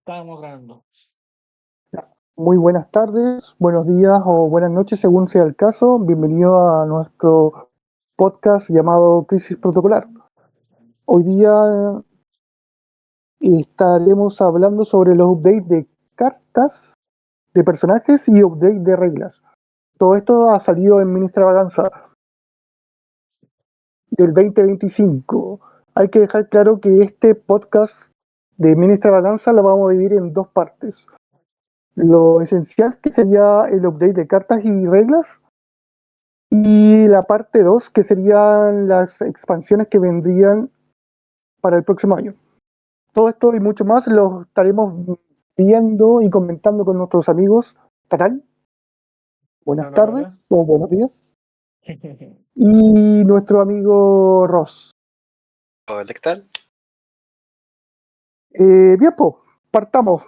Estábamos grabando. Muy buenas tardes, buenos días o buenas noches, según sea el caso. Bienvenido a nuestro podcast llamado Crisis Protocolar. Hoy día estaremos hablando sobre los updates de cartas, de personajes y updates de reglas. Todo esto ha salido en Mini Extravaganza del 2025. Hay que dejar claro que este podcast de Mini Extravaganza lo vamos a dividir en dos partes. Lo esencial, que sería el update de cartas y reglas, y la parte 2, que serían las expansiones que vendrían para el próximo año. Todo esto y mucho más lo estaremos viendo y comentando con nuestros amigos Taral, buenas Hola, hola, tardes hola. o buenos días, y nuestro amigo Ross. Hola, ¿qué tal? Bien, pues, partamos.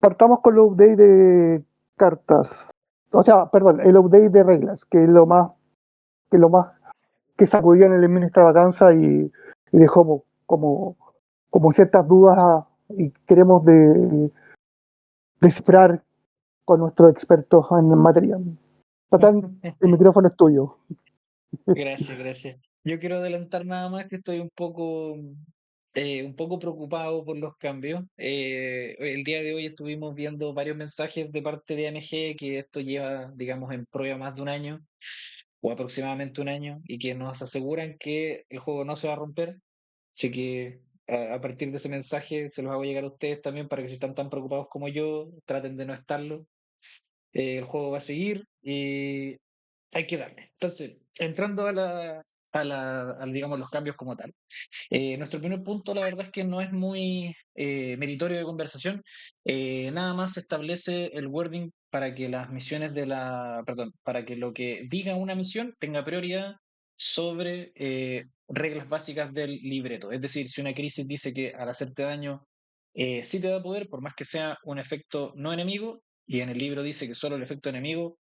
Partamos con el update de cartas. O sea, perdón, el update de reglas, que es lo más que sacudió en el Mini Extravaganza y dejó como ciertas dudas y queremos descifrar con nuestros expertos en materia. Tatán, el micrófono es tuyo. Gracias, gracias. Yo quiero adelantar nada más que estoy un poco preocupado por los cambios. El día de hoy estuvimos viendo varios mensajes de parte de AMG que esto lleva, digamos, en prueba más de un año o aproximadamente un año y que nos aseguran que el juego no se va a romper. Así que a partir de ese mensaje se los hago llegar a ustedes también para que si están tan preocupados como yo, traten de no estarlo. El juego va a seguir y hay que darle. Entonces, entrando digamos, los cambios como tal. Nuestro primer punto, la verdad es que no es muy meritorio de conversación. Nada más se establece el wording para que las misiones perdón, para que lo que diga una misión tenga prioridad sobre reglas básicas del libreto. Es decir, si una crisis dice que al hacerte daño sí te da poder, por más que sea un efecto no enemigo, y en el libro dice que solo el efecto enemigo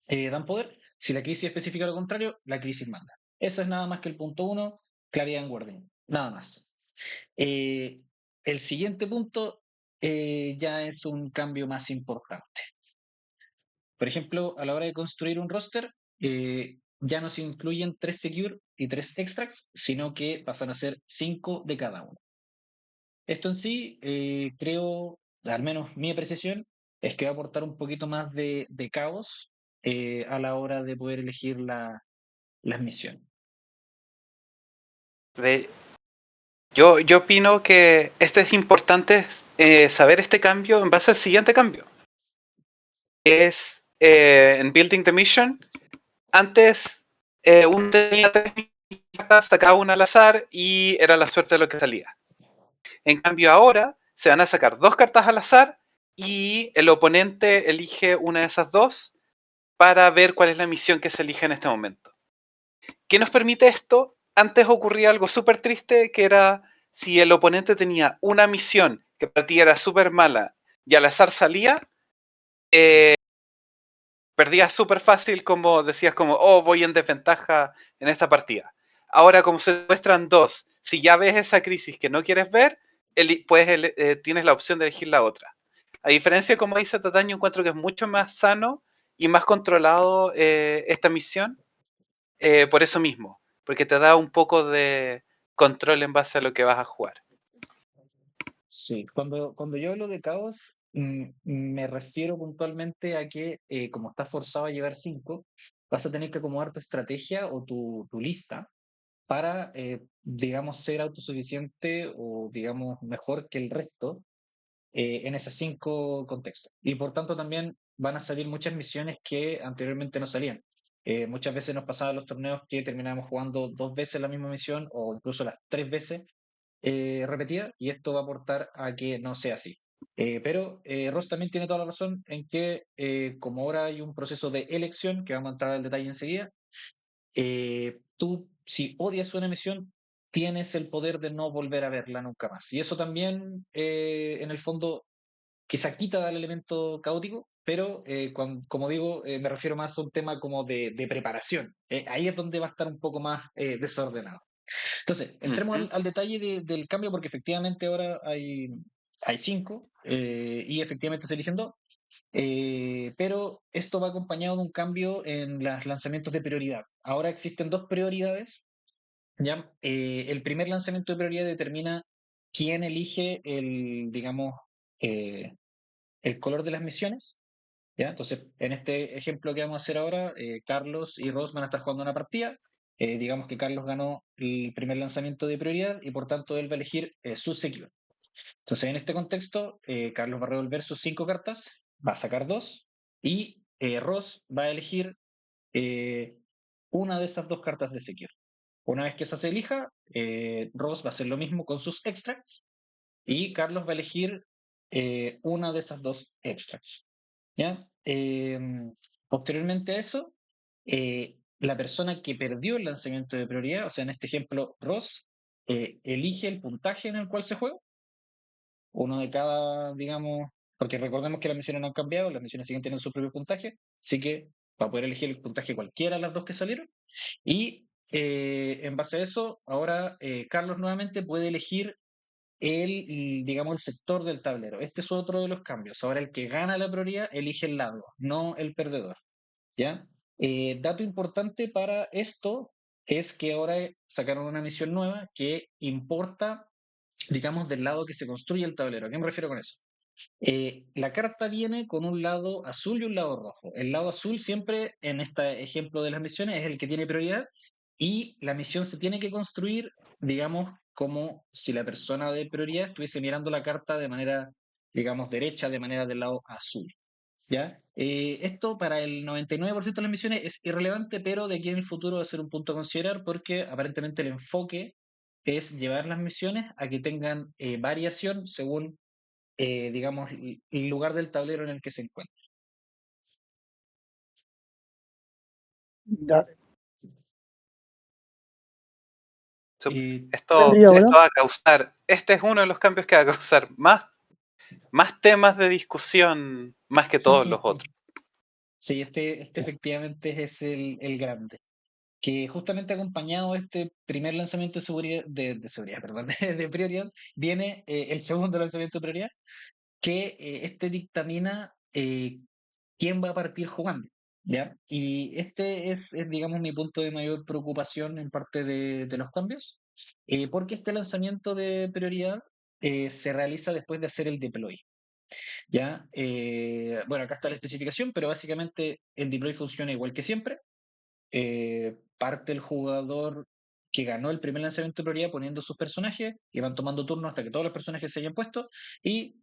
dan poder. Si la crisis especifica lo contrario, la crisis manda. Eso es nada más que el punto uno, claridad en wording, nada más. Eh, el siguiente punto ya es un cambio más importante. Por ejemplo, a la hora de construir un roster, ya no se incluyen 3 secure y 3 extracts, sino que pasan a ser 5 de cada uno. Esto en sí, creo, al menos mi apreciación, es que va a aportar un poquito más de caos a la hora de poder elegir las misiones. De- yo opino que es importante saber este cambio en base al siguiente cambio. Es en Building the Mission. Antes uno tenía 3 cartas, sacaba una al azar y era la suerte de lo que salía. En cambio ahora se van a sacar 2 cartas al azar y el oponente elige una de esas 2 para ver cuál es la misión que se elige en este momento. ¿Qué nos permite esto? Antes ocurría algo súper triste, que era si el oponente tenía una misión que para ti era súper mala y al azar salía, perdías súper fácil, como decías, como, oh, voy en desventaja en esta partida. Ahora, como se muestran 2, si ya ves esa crisis que no quieres ver, tienes la opción de elegir la otra. A diferencia, como dice Tataño, encuentro que es mucho más sano y más controlado esta misión, por eso mismo, porque te da un poco de control en base a lo que vas a jugar. Sí, cuando yo hablo de caos, me refiero puntualmente a que como estás forzado a llevar 5, vas a tener que acomodar tu estrategia o tu lista para, digamos, ser autosuficiente o, digamos, mejor que el resto en esos 5 contextos. Y por tanto también van a salir muchas misiones que anteriormente no salían. Muchas veces nos pasaba en los torneos que terminábamos jugando 2 veces la misma misión o incluso las 3 veces repetidas y esto va a aportar a que no sea así. Pero Ross también tiene toda la razón en que como ahora hay un proceso de elección, que vamos a entrar al detalle enseguida, tú si odias una misión, tienes el poder de no volver a verla nunca más. Y eso también, en el fondo, quizá quita el elemento caótico, pero como digo, me refiero más a un tema como de preparación. Ahí es donde va a estar un poco más desordenado. Entonces, entremos Uh-huh. al detalle del cambio, porque efectivamente ahora hay 5, y efectivamente se eligen 2. Pero esto va acompañado de un cambio en los lanzamientos de prioridad. Ahora existen 2 prioridades. ¿Ya? El primer lanzamiento de prioridad determina quién elige digamos, el color de las misiones. ¿Ya? Entonces, en este ejemplo que vamos a hacer ahora, Carlos y Ross van a estar jugando una partida. Digamos que Carlos ganó el primer lanzamiento de prioridad y por tanto él va a elegir su secure. Entonces, en este contexto, Carlos va a revolver sus 5 cartas, va a sacar 2 y Ross va a elegir una de esas 2 cartas de secure. Una vez que esa se elija, Ross va a hacer lo mismo con sus extracts y Carlos va a elegir una de esas 2 extracts. ¿Ya? Posteriormente a eso, la persona que perdió el lanzamiento de prioridad, o sea, en este ejemplo, Ross, elige el puntaje en el cual se juega, uno de cada, digamos, porque recordemos que las misiones no han cambiado, las misiones siguen teniendo su propio puntaje, así que va a poder elegir el puntaje cualquiera de las 2 que salieron. Y en base a eso, ahora Carlos nuevamente puede elegir digamos, el sector del tablero. Este es otro de los cambios. Ahora el que gana la prioridad elige el lado, no el perdedor. ¿Ya? Dato importante para esto es que ahora sacaron una misión nueva que importa, digamos, del lado que se construye el tablero. ¿A qué me refiero con eso? La carta viene con un lado azul y un lado rojo. El lado azul siempre, en este ejemplo de las misiones, es el que tiene prioridad y la misión se tiene que construir, digamos, como si la persona de prioridad estuviese mirando la carta de manera, digamos, derecha, de manera del lado azul. ¿Ya? Esto para el 99% de las misiones es irrelevante, pero de aquí en el futuro va a ser un punto a considerar porque aparentemente el enfoque es llevar las misiones a que tengan variación según digamos, el lugar del tablero en el que se encuentra. Ya. Esto, Vendría ahora. esto va a causar, este es uno de los cambios que va a causar más temas de discusión más que todos los otros. Sí, este efectivamente es el grande. Que justamente acompañado de este primer lanzamiento de seguridad, de seguridad, perdón, de prioridad, viene el segundo lanzamiento de prioridad, que este dictamina quién va a partir jugando. ¿Ya? Y este es, digamos, mi punto de mayor preocupación en parte de los cambios, porque este lanzamiento de prioridad se realiza después de hacer el deploy. ¿Ya? Bueno, acá está la especificación, pero básicamente el deploy funciona igual que siempre. Parte el jugador que ganó el primer lanzamiento de prioridad poniendo sus personajes y van tomando turnos hasta que todos los personajes se hayan puesto y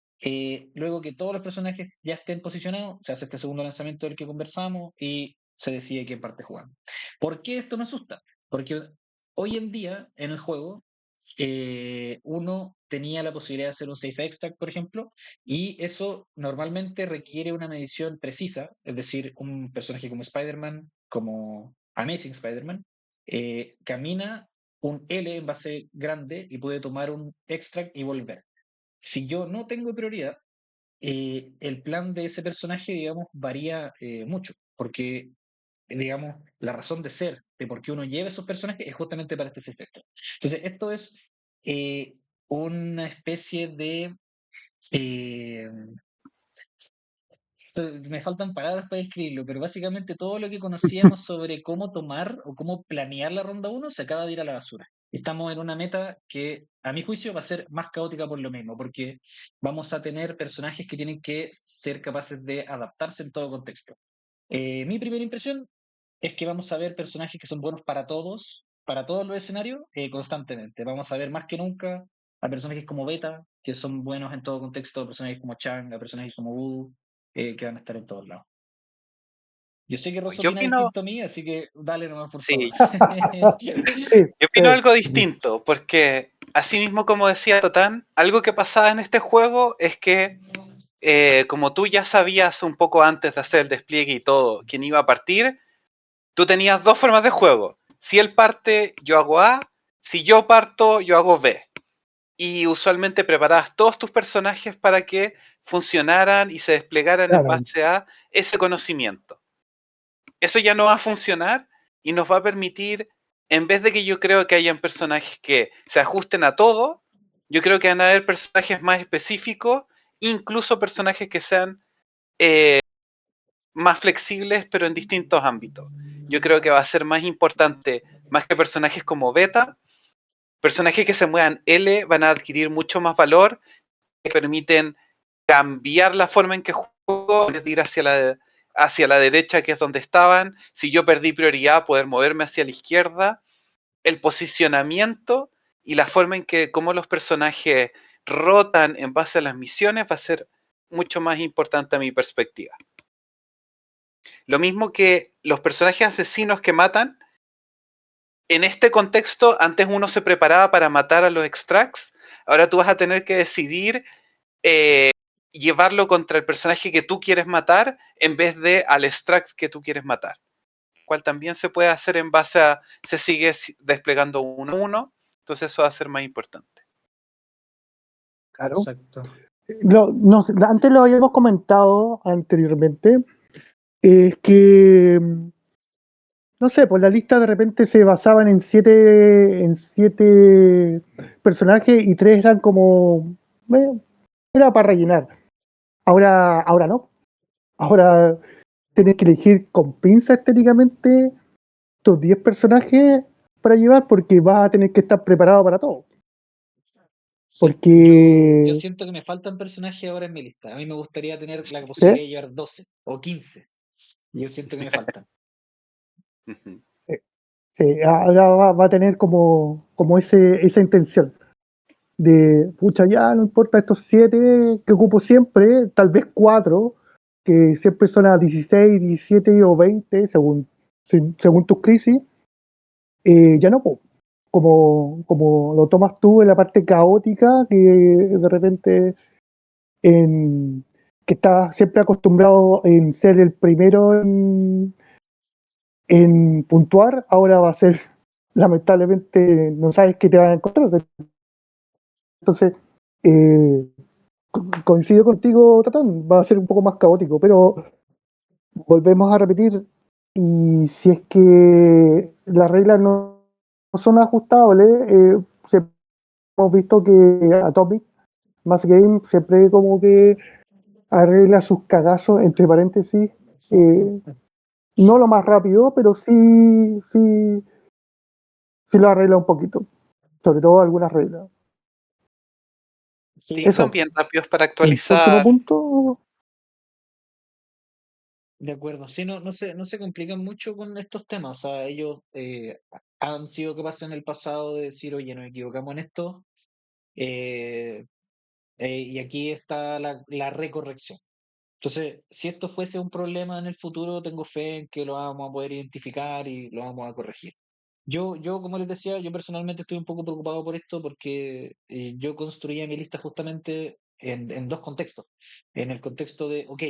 luego que todos los personajes ya estén posicionados, se hace este segundo lanzamiento del que conversamos y se decide quién parte jugando. ¿Por qué esto me asusta? Porque hoy en día en el juego uno tenía la posibilidad de hacer un safe extract, por ejemplo, y eso normalmente requiere una medición precisa, es decir, un personaje como Spider-Man, como Amazing Spider-Man, camina un L en base grande y puede tomar un extract y volver. Si yo no tengo prioridad, el plan de ese personaje, digamos, varía mucho, porque, digamos, la razón de ser de por qué uno lleva esos personajes es justamente para este efecto. Entonces, esto es eh, una especie de eh, me faltan palabras para describirlo, pero básicamente todo lo que conocíamos sobre cómo tomar o cómo planear la ronda 1 se acaba de ir a la basura. Estamos en una meta que, a mi juicio, va a ser más caótica por lo mismo, porque vamos a tener personajes que tienen que ser capaces de adaptarse en todo contexto. Mi primera impresión es que vamos a ver personajes que son buenos para todos los escenarios, constantemente. Vamos a ver más que nunca a personajes como Beta, que son buenos en todo contexto, a personajes como Chang, a personajes como Voodoo, que van a estar en todos lados. Yo sé que Ross Yo opina opino, distinto a mí, así que dale nomás, por favor. sí, Sí, yo opino algo distinto, porque así mismo como decía Totán, algo que pasaba en este juego es que como tú ya sabías un poco antes de hacer el despliegue y todo quién iba a partir, tú tenías dos formas de juego. Si él parte, yo hago A. Si yo parto, yo hago B. Y usualmente preparabas todos tus personajes para que funcionaran y se desplegaran en claro. base a ese conocimiento. Eso ya no va a funcionar y nos va a permitir, en vez de que yo creo que hayan personajes que se ajusten a todo, Yo creo que van a haber personajes más específicos, incluso personajes que sean más flexibles, pero en distintos ámbitos. Yo creo que va a ser más importante, más que personajes como Beta, personajes que se muevan L van a adquirir mucho más valor, que permiten cambiar la forma en que juego, ir hacia la derecha, que es donde estaban. Si yo perdí prioridad, poder moverme hacia la izquierda. El posicionamiento y la forma en que cómo los personajes rotan en base a las misiones va a ser mucho más importante a mi perspectiva. Lo mismo que los personajes asesinos que matan. En este contexto, antes uno se preparaba para matar a los extracts, ahora tú vas a tener que decidir llevarlo contra el personaje que tú quieres matar en vez de al extract que tú quieres matar. Cual también se puede hacer en base a, se sigue desplegando uno a uno, entonces eso va a ser más importante. Claro. Exacto. Antes lo habíamos comentado anteriormente, es que, no sé, pues la lista de repente se basaban en siete personajes y tres eran como, era para rellenar. Ahora no. Ahora tienes que elegir con pinza estéticamente tus 10 personajes para llevar porque vas a tener que estar preparado para todo. Sí, yo Porque, siento que me faltan personajes ahora en mi lista. A mí me gustaría tener la ¿sí? posibilidad de llevar 12 o 15. Yo siento que me faltan. Sí, ahora va a tener como esa intención de, pucha, ya no importa estos 7 que ocupo siempre, tal vez 4, que siempre son a 16, 17 o 20, según tus crisis, ya no, po. Como lo tomas tú en la parte caótica, que de repente que estás siempre acostumbrado en ser el primero en puntuar, ahora va a ser, lamentablemente, no sabes qué te van a encontrar. Entonces, eh, coincido contigo, Tatán, va a ser un poco más caótico, pero volvemos a repetir, y si es que las reglas no son ajustables, hemos visto que Atomic, Mass Game, siempre como que arregla sus cagazos, entre paréntesis, no lo más rápido, pero sí lo arregla un poquito, sobre todo algunas reglas. Sí, Sí, son Eso, bien rápidos para el próximo actualizar. punto, de acuerdo. Sí, no se complican mucho con estos temas. O sea, ellos han sido capaces en el pasado de decir, oye, nos equivocamos en esto, eh, y aquí está la recorrección. Entonces, si esto fuese un problema en el futuro, tengo fe en que lo vamos a poder identificar y lo vamos a corregir. Como les decía, yo personalmente estoy un poco preocupado por esto porque yo construía mi lista justamente en dos contextos. En el contexto de, ok,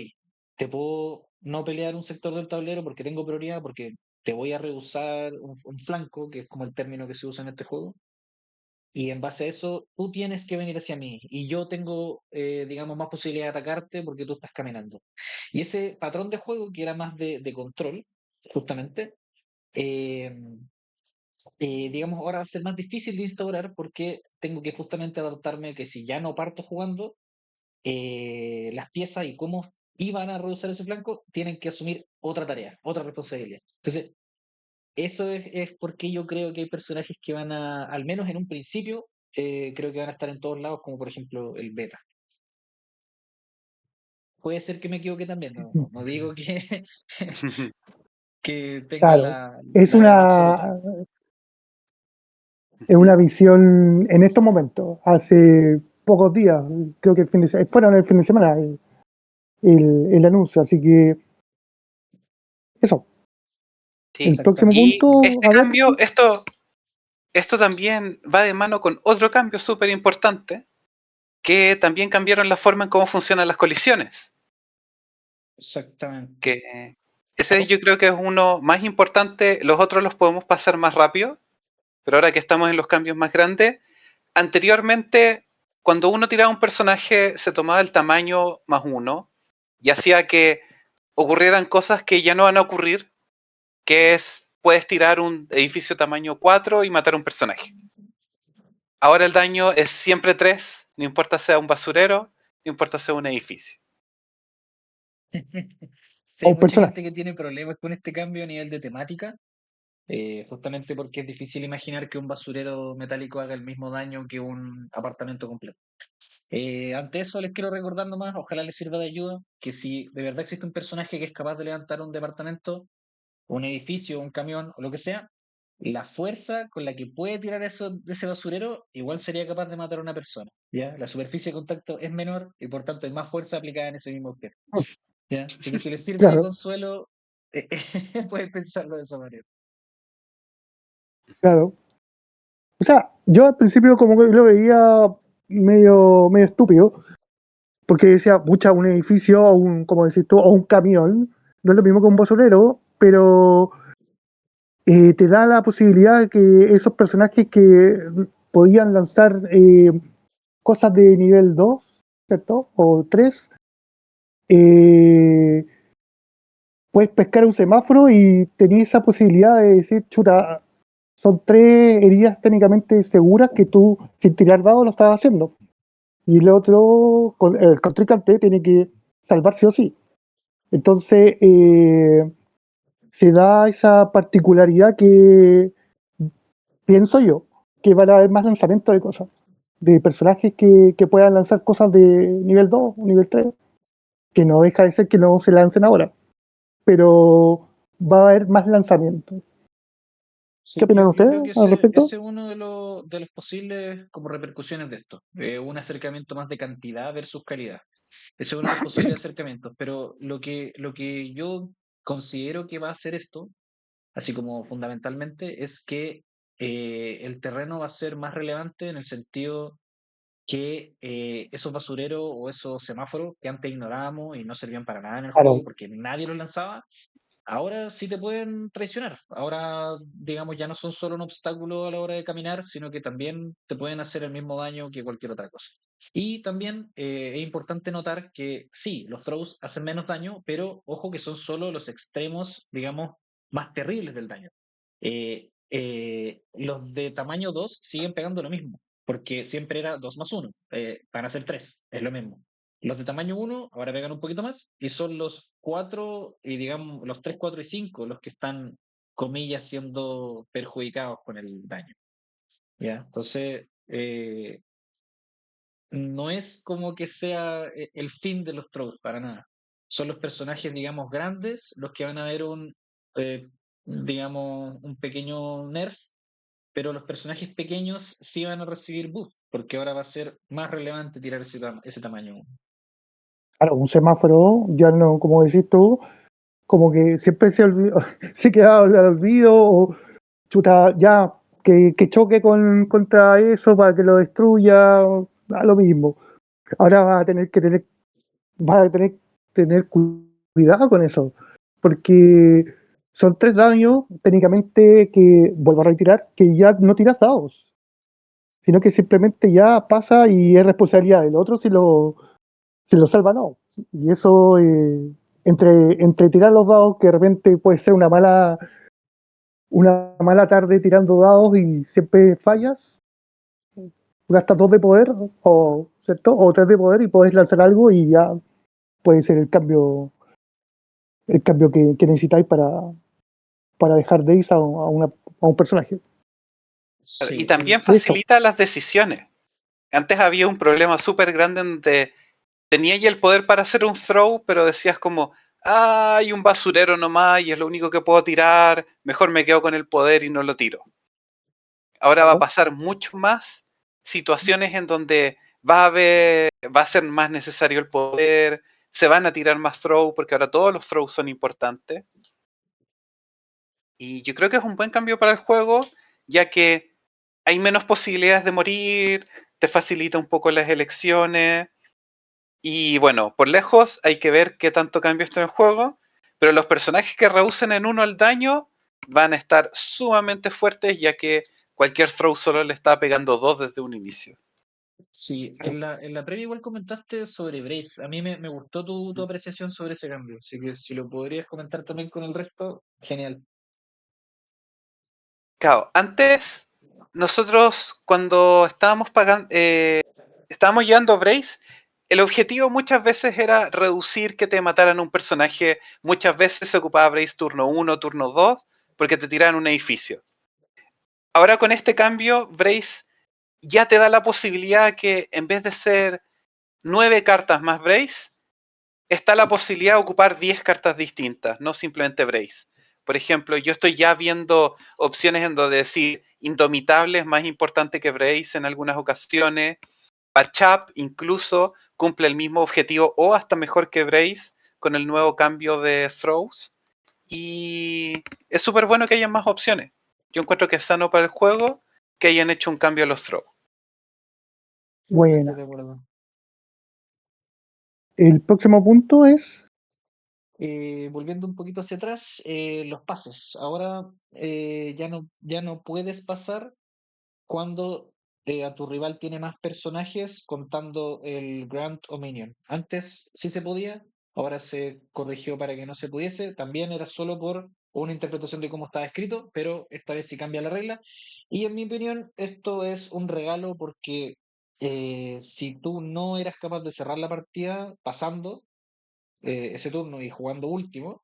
te puedo no pelear un sector del tablero porque tengo prioridad, porque te voy a rehusar un flanco, que es como el término que se usa en este juego, y en base a eso, tú tienes que venir hacia mí y yo tengo, digamos, más posibilidad de atacarte porque tú estás caminando. Y ese patrón de juego, que era más de control, justamente, eh, digamos, ahora va a ser más difícil de instaurar porque tengo que justamente adaptarme a que si ya no parto jugando, las piezas y cómo iban a reducir ese flanco tienen que asumir otra tarea, otra responsabilidad. Entonces, eso es porque yo creo que hay personajes que van a, al menos en un principio, creo que van a estar en todos lados, como por ejemplo el beta. Puede ser que me equivoque también, no digo que, que tenga claro, es la verdad absoluta. una, es una visión en estos momentos, hace pocos días, creo que fueron el fin de semana el anuncio, así que eso. Sí. El próximo Exactamente. Y punto, este a ver, cambio, esto también va de mano con otro cambio súper importante, que también cambiaron la forma en cómo funcionan las colisiones. Exactamente. Que ese yo creo que es uno más importante, los otros los podemos pasar más rápido, pero ahora que estamos en los cambios más grandes, anteriormente cuando uno tiraba un personaje se tomaba el tamaño más uno y hacía que ocurrieran cosas que ya no van a ocurrir, que es, puedes tirar un edificio tamaño 4 y matar a un personaje. Ahora el daño es siempre 3, no importa sea un basurero, no importa sea un edificio. Sí, A hay un mucha personaje. gente que tiene problemas con este cambio a nivel de temática, justamente porque es difícil imaginar que un basurero metálico haga el mismo daño que un apartamento completo. Ante eso les quiero recordar nomás, ojalá les sirva de ayuda, que si de verdad existe un personaje que es capaz de levantar un departamento, un edificio, un camión o lo que sea, la fuerza con la que puede tirar eso, ese basurero igual sería capaz de matar a una persona. ¿Ya? La superficie de contacto es menor y por tanto hay más fuerza aplicada en ese mismo objeto. ¿Ya? Así que si les sirve de Claro, consuelo, pueden pensarlo de esa manera. claro. O sea, yo al principio como que lo veía medio estúpido, porque decía, pucha, un edificio o un, como decís tú, o un camión, no es lo mismo que un basurero, pero te da la posibilidad de que esos personajes que podían lanzar cosas de nivel 2, ¿cierto? O 3, eh, puedes pescar un semáforo y tenías esa posibilidad de decir, chuta, son 3 heridas técnicamente seguras que tú, sin tirar dados, lo estás haciendo. Y el otro, el contrincante, tiene que salvar sí o sí. Entonces, se da esa particularidad que pienso yo, que van a haber más lanzamientos de cosas, de personajes que puedan lanzar cosas de nivel 2 o nivel 3, que no deja de ser que no se lancen ahora, pero va a haber más lanzamientos. ¿Qué Sí, opinan yo ustedes creo que al ese respecto? es uno de los posibles como repercusiones de esto. Un acercamiento más de cantidad versus calidad. Ese es uno de los posibles acercamientos. Pero lo que yo considero que va a hacer esto, así como fundamentalmente, es que el terreno va a ser más relevante en el sentido que esos basureros o esos semáforos que antes ignorábamos y no servían para nada en el Claro, juego porque nadie los lanzaba, ahora sí te pueden traicionar. Ahora, digamos, ya no son solo un obstáculo a la hora de caminar, sino que también te pueden hacer el mismo daño que cualquier otra cosa. Y también es importante notar que sí, los throws hacen menos daño, pero ojo que son solo los extremos, digamos, más terribles del daño. Los de tamaño 2 siguen pegando lo mismo, porque siempre era 2 más 1, van a ser 3, es lo mismo. Los de tamaño 1 ahora pegan un poquito más y son los 4 y digamos los 3, 4 y 5 los que están, comillas, siendo perjudicados con el daño. ¿Ya? Entonces, no es como que sea el fin de los Trolls, para nada. Son los personajes, digamos, grandes los que van a ver digamos, un pequeño nerf, pero los personajes pequeños sí van a recibir buff, porque ahora va a ser más relevante tirar ese tamaño. claro, un semáforo, ya no, como decís tú, como que siempre se quedaba al olvido, o chuta, ya, que choque contra eso para que lo destruya, da lo mismo. Ahora va a tener cuidado con eso, porque son 3 daños técnicamente que, vuelvo a retirar, que ya no tiras dados, sino que simplemente ya pasa y es responsabilidad del otro si lo salva o no. Y eso, entre tirar los dados, que de repente puede ser una mala tarde tirando dados y siempre fallas, gastas 2 de poder, o, ¿cierto? O 3 de poder y puedes lanzar algo y ya puede ser el cambio que necesitáis para dejar de ir a un personaje. Y Sí, también Eso, facilita las decisiones. Antes había un problema súper grande donde tenías el poder para hacer un throw, pero decías como, ah, hay un basurero nomás y es lo único que puedo tirar, mejor me quedo con el poder y no lo tiro. Ahora va a claro, pasar mucho más situaciones en donde va a ser más necesario el poder, se van a tirar más throws porque ahora todos los throws son importantes. Y yo creo que es un buen cambio para el juego, ya que hay menos posibilidades de morir, te facilita un poco las elecciones. Y bueno, por lejos hay que ver qué tanto cambia esto en el juego, pero los personajes que rehusen en 1 el daño van a estar sumamente fuertes, ya que cualquier throw solo le está pegando 2 desde un inicio. sí. En la previa igual comentaste sobre Brace. A mí me gustó tu apreciación sobre ese cambio. Así que si lo podrías comentar también con el resto, genial. Claro, antes nosotros cuando estábamos pagando, estábamos llevando Brace, el objetivo muchas veces era reducir que te mataran un personaje. Muchas veces se ocupaba Brace turno 1, turno 2, porque te tiraban un edificio. Ahora con este cambio, Brace ya te da la posibilidad que en vez de ser 9 cartas más Brace, está la posibilidad de ocupar 10 cartas distintas, no simplemente Brace. Por ejemplo, yo estoy ya viendo opciones en donde decir Indomitable es más importante que Brace en algunas ocasiones. Pachap incluso cumple el mismo objetivo o hasta mejor que Brace con el nuevo cambio de throws. Y es súper bueno que haya más opciones. Yo encuentro que es sano para el juego que hayan hecho un cambio a los throws. Totalmente Buena. de acuerdo. El próximo punto es. Volviendo un poquito hacia atrás, los pases. Ahora ya no puedes pasar cuando a tu rival tiene más personajes contando el Grant o Minion. Antes sí se podía, ahora se corrigió para que no se pudiese. También era solo por una interpretación de cómo estaba escrito, pero esta vez sí cambia la regla. Y en mi opinión, esto es un regalo porque si tú no eras capaz de cerrar la partida pasando ese turno y jugando último,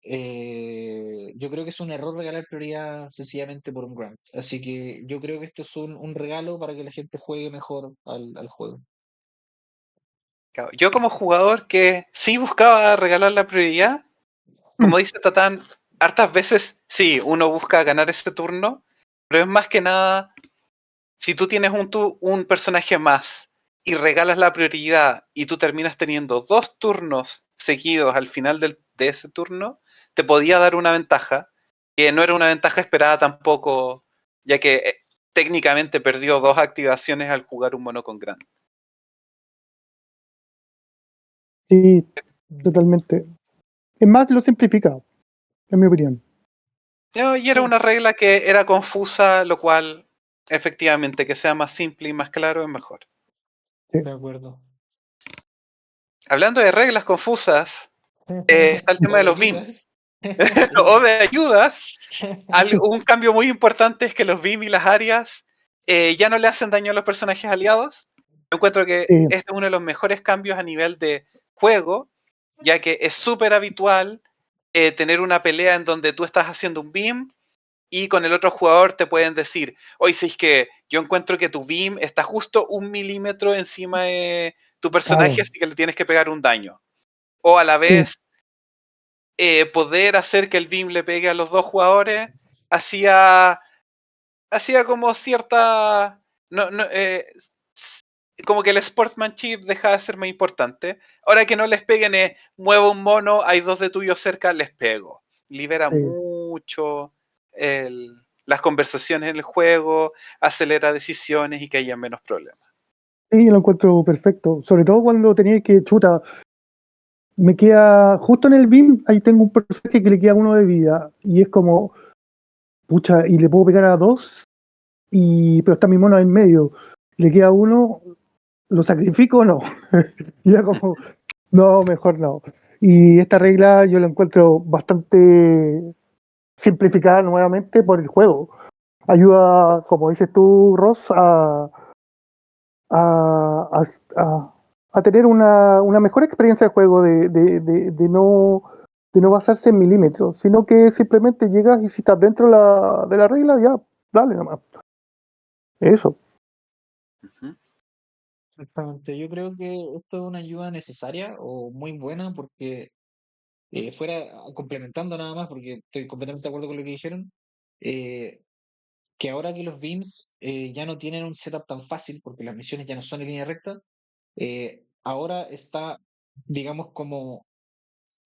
yo creo que es un error regalar prioridad sencillamente por un grant. Así que yo creo que esto es un regalo para que la gente juegue mejor al juego. Claro, yo como jugador que sí buscaba regalar la prioridad, como dice Tatán, hartas veces sí, uno busca ganar ese turno, pero es más que nada, si tú tienes un personaje más y regalas la prioridad y tú terminas teniendo 2 turnos seguidos al final de ese turno, te podía dar una ventaja, que no era una ventaja esperada tampoco, ya que técnicamente perdió 2 activaciones al jugar un mono con Grant. Sí, totalmente. Es más, lo simplifica, en mi opinión. No, y era Sí, una regla que era confusa, lo cual efectivamente que sea más simple y más claro es mejor. Sí. de acuerdo. Hablando de reglas confusas, está el tema O de de los beams ayudas. Sí. o de ayudas. Un cambio muy importante es que los beams y las áreas ya no le hacen daño a los personajes aliados. Yo encuentro que Sí, este es uno de los mejores cambios a nivel de juego, ya que es súper habitual tener una pelea en donde tú estás haciendo un beam y con el otro jugador te pueden decir, oye, si es que yo encuentro que tu beam está justo 1 milímetro encima de tu personaje, claro. así que le tienes que pegar un daño. O a la Sí, vez poder hacer que el beam le pegue a los 2 jugadores hacía, hacía como cierta... No, no, como que el sportsmanship deja de ser más importante. Ahora que no les peguen, muevo un mono, hay 2 de tuyos cerca, les pego. Libera sí. mucho las conversaciones en el juego, acelera decisiones y que haya menos problemas. Sí, lo encuentro perfecto. Sobre todo cuando tenía que, chuta, me queda justo en el BIM, ahí tengo un personaje que le queda 1 de vida. Y es como, pucha, y le puedo pegar a 2, pero está mi mono en medio. Le queda 1, ¿lo sacrifico o no? Y ya como, no, mejor no. Y esta regla yo la encuentro bastante simplificada nuevamente por el juego. Ayuda, como dices tú, Ross, a, a, a- a tener una mejor experiencia de juego de no basarse en milímetros, sino que simplemente llegas y si estás dentro de la regla, ya, dale nomás. Eso. Ujú. Exactamente. Yo creo que esto es una ayuda necesaria o muy buena porque complementando nada más, porque estoy completamente de acuerdo con lo que dijeron, eh, que ahora que los beams ya no tienen un setup tan fácil, porque las misiones ya no son en línea recta, ahora está, digamos, como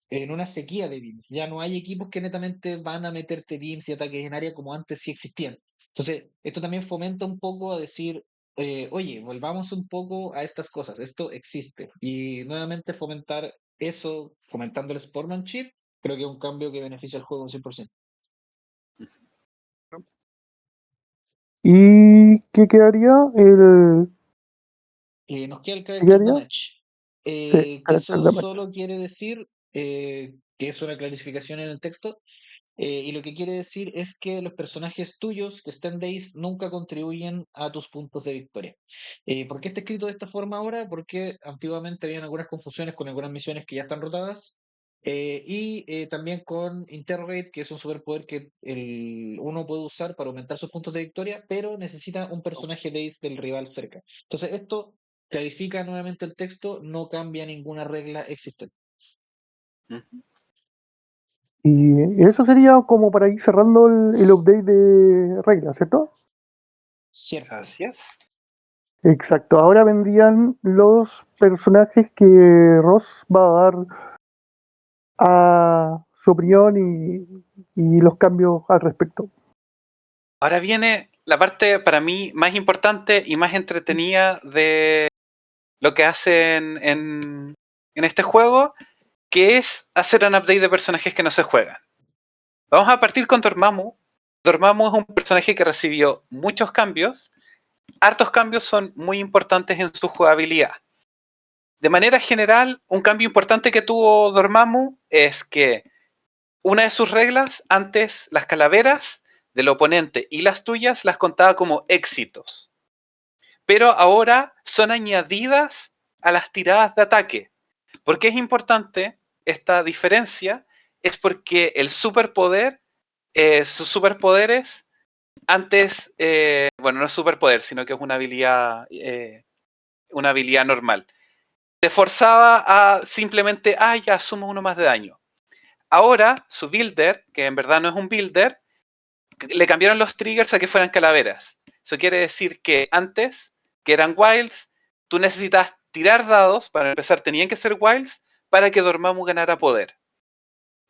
en una sequía de beams. Ya no hay equipos que netamente van a meterte beams y ataques en área como antes sí existían. Entonces, esto también fomenta un poco a decir, oye, volvamos un poco a estas cosas, esto existe. Y nuevamente fomentar eso, fomentando el sportsmanship, creo que es un cambio que beneficia al juego un 100%. ¿Y qué quedaría? Nos queda el ¿Qué character quedaría? damage, Sí, que carácter eso damage. solo quiere decir que es una clarificación en el texto, Y lo que quiere decir es que los personajes tuyos que estén Days nunca contribuyen a tus puntos de victoria. ¿Por qué está escrito de esta forma ahora? Porque antiguamente habían algunas confusiones con algunas misiones que ya están rotadas. También con Interrogate, que es un superpoder que uno puede usar para aumentar sus puntos de victoria, pero necesita un personaje Days del rival cerca. Entonces, esto clarifica nuevamente el texto, no cambia ninguna regla existente. Ujú. Y eso sería como para ir cerrando el update de reglas, ¿cierto? Cierto. Así es. Exacto. Ahora vendrían los personajes que Ross va a dar a su opinión y los cambios al respecto. Ahora viene la parte para mí más importante y más entretenida de lo que hacen en este juego, que es hacer un update de personajes que no se juegan. Vamos a partir con Dormammu. Dormammu es un personaje que recibió muchos cambios. Hartos cambios son muy importantes en su jugabilidad. De manera general, un cambio importante que tuvo Dormammu es que una de sus reglas, antes las calaveras del oponente y las tuyas las contaba como éxitos. Pero ahora son añadidas a las tiradas de ataque. ¿Por qué es importante esta diferencia? Es porque el superpoder, sus superpoderes, antes, bueno, no es superpoder, sino que es una habilidad normal. Te forzaba a simplemente, ya sumo uno más de daño. Ahora, su builder, que en verdad no es un builder, le cambiaron los triggers a que fueran calaveras. Eso quiere decir que antes, que eran wilds, tú necesitas tirar dados, para empezar tenían que ser wilds, para que Dormammu ganara poder.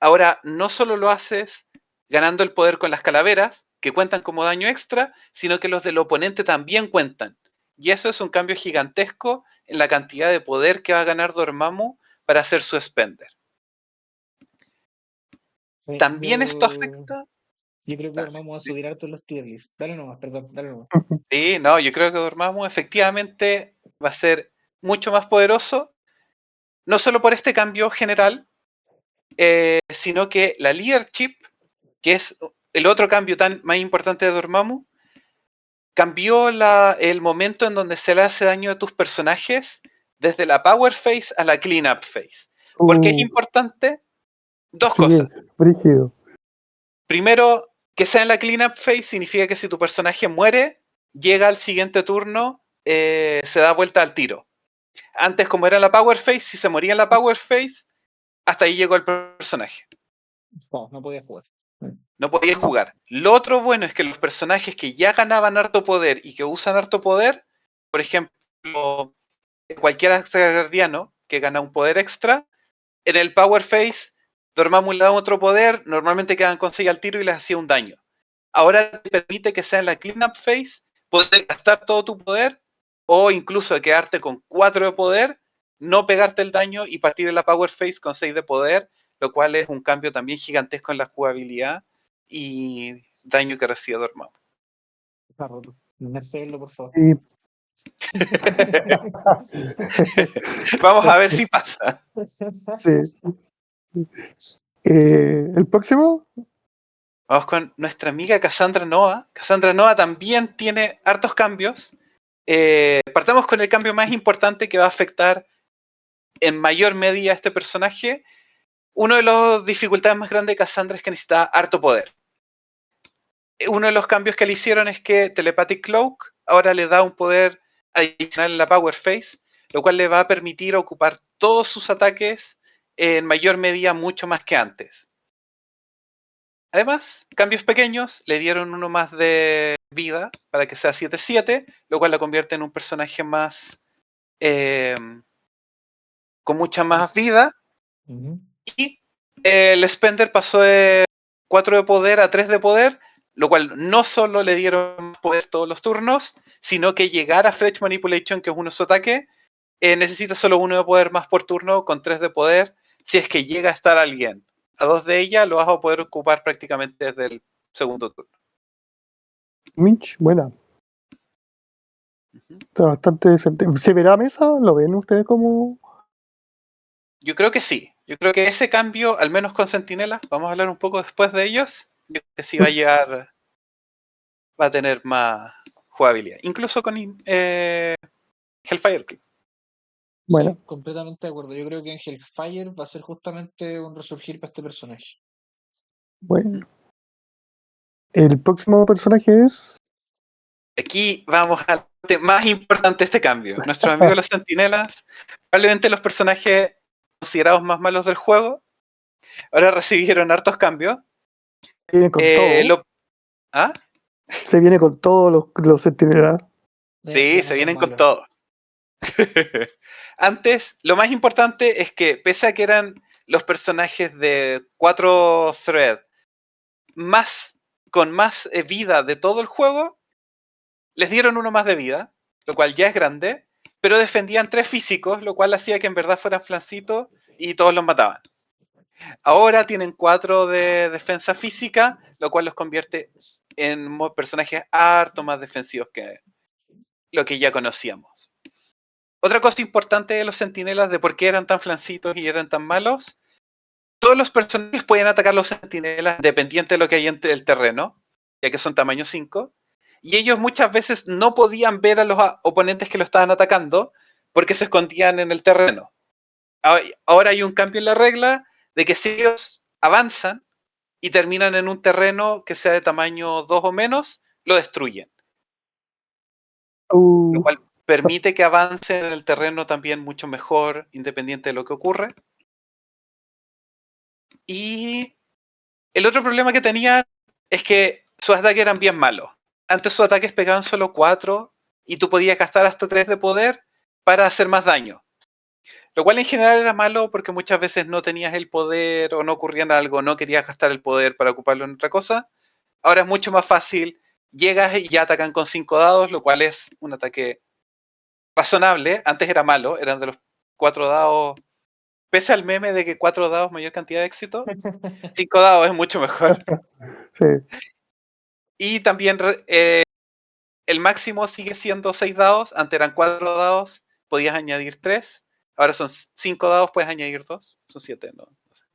Ahora, no solo lo haces ganando el poder con las calaveras, que cuentan como daño extra, sino que los del oponente también cuentan. Y eso es un cambio gigantesco en la cantidad de poder que va a ganar Dormammu para hacer su spender. Sí, También esto afecta. yo creo que Dale. vamos a subir harto los tier list. Dale nomás, perdón, dale nomás. Sí, no, yo creo que Dormammu efectivamente va a ser mucho más poderoso, no solo por este cambio general, sino que la leadership, que es el otro cambio más importante de Dormammu, cambió el momento en donde se le hace daño a tus personajes desde la power phase a la cleanup phase. ¿Por qué es importante? Dos Sí, cosas. brígido. Primero, que sea en la cleanup phase significa que si tu personaje muere, llega al siguiente turno, se da vuelta al tiro. Antes, como era la power phase, si se moría en la power phase, hasta ahí llegó el personaje. No, no podía jugar. No podías jugar. Lo otro bueno es que los personajes que ya ganaban harto poder y que usan harto poder, por ejemplo, cualquier guardiano que gana un poder extra, en el power phase, Dormammu le da otro poder, normalmente quedan con 6 al tiro y les hacía un daño. Ahora te permite que sea en la cleanup phase, poder gastar todo tu poder o incluso quedarte con 4 de poder, no pegarte el daño y partir en la power phase con 6 de poder, lo cual es un cambio también gigantesco en la jugabilidad y daño que recibe Dormammu. Está roto. Mercedes, por favor. Y, Vamos a ver si pasa. sí. El próximo, Vamos con nuestra amiga Cassandra Noah. Cassandra Noah también tiene hartos cambios. Partamos con el cambio más importante que va a afectar en mayor medida a este personaje. Uno de las dificultades más grandes de Cassandra es que necesita harto poder. Uno de los cambios que le hicieron es que Telepathic Cloak ahora le da un poder adicional en la Power Phase, lo cual le va a permitir ocupar todos sus ataques en mayor medida mucho más que antes. Además, cambios pequeños, le dieron uno más de vida para que sea 7/7, lo cual la convierte en un personaje más con mucha más vida. Y el Spender pasó de 4 de poder a 3 de poder, lo cual no solo le dieron más poder todos los turnos, sino que llegar a Fletch Manipulation, que es uno de su ataque, necesita solo 1 de poder más por turno con 3 de poder. Si es que llega a estar alguien a 2 de ellas, lo vas a poder ocupar prácticamente desde el segundo turno. Mitch, buena. Está bastante decente. ¿Se verá mesa? ¿Lo ven ustedes como Yo creo que sí. Yo creo que ese cambio, al menos con Centinela, vamos a hablar un poco después de ellos. Yo creo que sí va a tener más jugabilidad. Incluso con Hellfire Club. Bueno, Sí, completamente de acuerdo. Yo creo que en Hellfire va a ser justamente un resurgir para este personaje. bueno. El próximo personaje es. Aquí vamos al parte más importante de este cambio. Nuestros amigos los Centinelas, probablemente los personajes considerados más malos del juego, ahora recibieron hartos cambios. Se viene con todo. ¿Ah? Se viene con todos los centinelas. Sí, Ya se no son vienen con malos. todo. Antes, lo más importante es que, pese a que eran los personajes de 4 thread con más vida de todo el juego, les dieron uno más de vida, lo cual ya es grande, pero defendían 3 físicos, lo cual hacía que en verdad fueran flancitos y todos los mataban. Ahora tienen 4 de defensa física, lo cual los convierte en personajes harto más defensivos que lo que ya conocíamos. Otra cosa importante de los centinelas de por qué eran tan flancitos y eran tan malos, todos los personajes pueden atacar los centinelas independiente de lo que hay en el terreno, ya que son tamaño 5, y ellos muchas veces no podían ver a los oponentes que lo estaban atacando porque se escondían en el terreno. Ahora hay un cambio en la regla de que si ellos avanzan y terminan en un terreno que sea de tamaño 2 o menos, lo destruyen. Lo cual permite que avancen en el terreno también mucho mejor, independiente de lo que ocurre. Y el otro problema que tenían es que sus ataques eran bien malos. Antes sus ataques pegaban solo 4 y tú podías gastar hasta 3 de poder para hacer más daño. Lo cual en general era malo porque muchas veces no tenías el poder o no ocurría algo, no querías gastar el poder para ocuparlo en otra cosa. Ahora es mucho más fácil, llegas y ya atacan con 5 dados, lo cual es un ataque razonable. Antes era malo, eran de los 4 dados. Pese al meme de que 4 dados mayor cantidad de éxito, 5 dados es mucho mejor. Sí. Y también el máximo sigue siendo 6 dados. Antes eran 4 dados, podías añadir 3. Ahora son 5 dados, puedes añadir 2. Son 7, ¿no? No sé.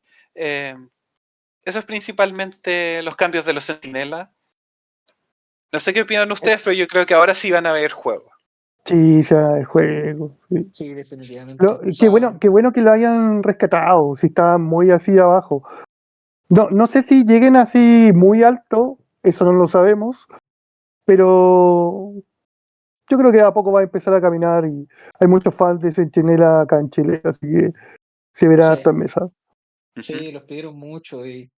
Eso es principalmente los cambios de los Sentinela. No sé qué opinan ustedes, pero yo creo que ahora sí van a haber juego. Sí, ya el juego. Sí. Sí, definitivamente. O Qué sea, bueno que lo hayan rescatado, si está muy así abajo. No sé si lleguen así muy alto, eso no lo sabemos, pero yo creo que a poco va a empezar a caminar y hay muchos fans de Centinela acá en Chile, así que se verá harta sí, en mesa. sí, los pidieron mucho y,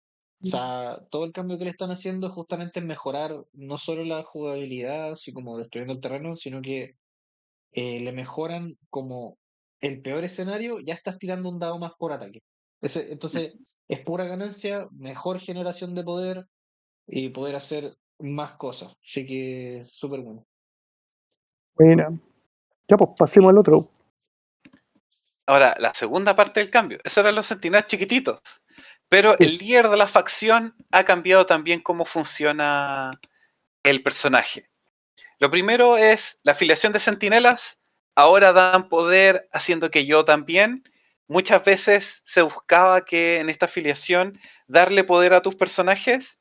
o sea, todo el cambio que le están haciendo justamente es mejorar no solo la jugabilidad, así como destruyendo el terreno, sino que le mejoran como el peor escenario, ya estás tirando un dado más por ataque. Entonces, es pura ganancia, mejor generación de poder y poder hacer más cosas. Así que súper bueno. Bueno, ya pues pasemos al otro. Ahora, la segunda parte del cambio. Eso eran los Centinelas chiquititos. Pero el Sí. líder de la facción ha cambiado también cómo funciona el personaje. Lo primero es la afiliación de Centinelas. Ahora dan poder haciendo que yo también. Muchas veces se buscaba que en esta afiliación darle poder a tus personajes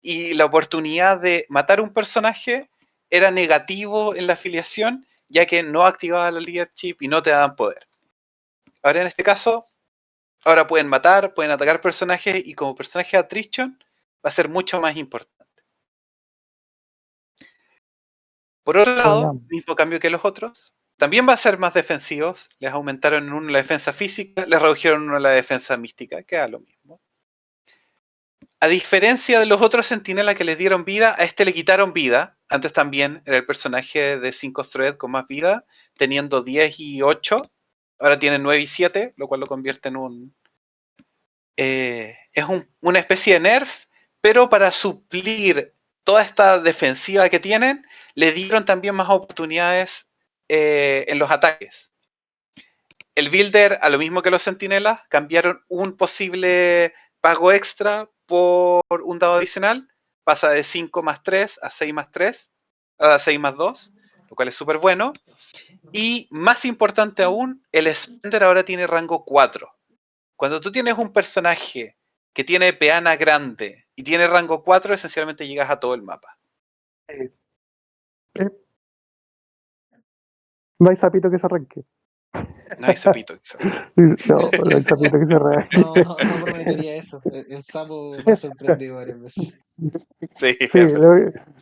y la oportunidad de matar un personaje era negativo en la afiliación ya que no activaba la leadership y no te daban poder. Ahora en este caso, ahora pueden matar, pueden atacar personajes y como personaje attrition va a ser mucho más importante. Por otro lado, Bueno, mismo cambio que los otros, también va a ser más defensivos. Les aumentaron en uno la defensa física, les redujeron en uno la defensa mística, que era lo mismo. A diferencia de los otros Sentinela que les dieron vida, a este le quitaron vida. Antes también era el personaje de 5 thread con más vida, teniendo 10 y 8. Ahora tiene 9 y 7, lo cual lo convierte en un... una especie de nerf, pero para suplir toda esta defensiva que tienen, le dieron también más oportunidades en los ataques. El builder, a lo mismo que los centinelas, cambiaron un posible pago extra por un dado adicional. Pasa de 5 más 3 a 6 más 3, a 6 más 2, lo cual es súper bueno. Y más importante aún, el Spender ahora tiene rango 4. Cuando tú tienes un personaje que tiene peana grande y tiene rango 4, esencialmente llegas a todo el mapa. Eh, no hay sapito que se arranque. No hay sapito. No hay sapito que se arranque. No prometería eso. El sapo me ha sorprendido varias veces. Sí, Sí,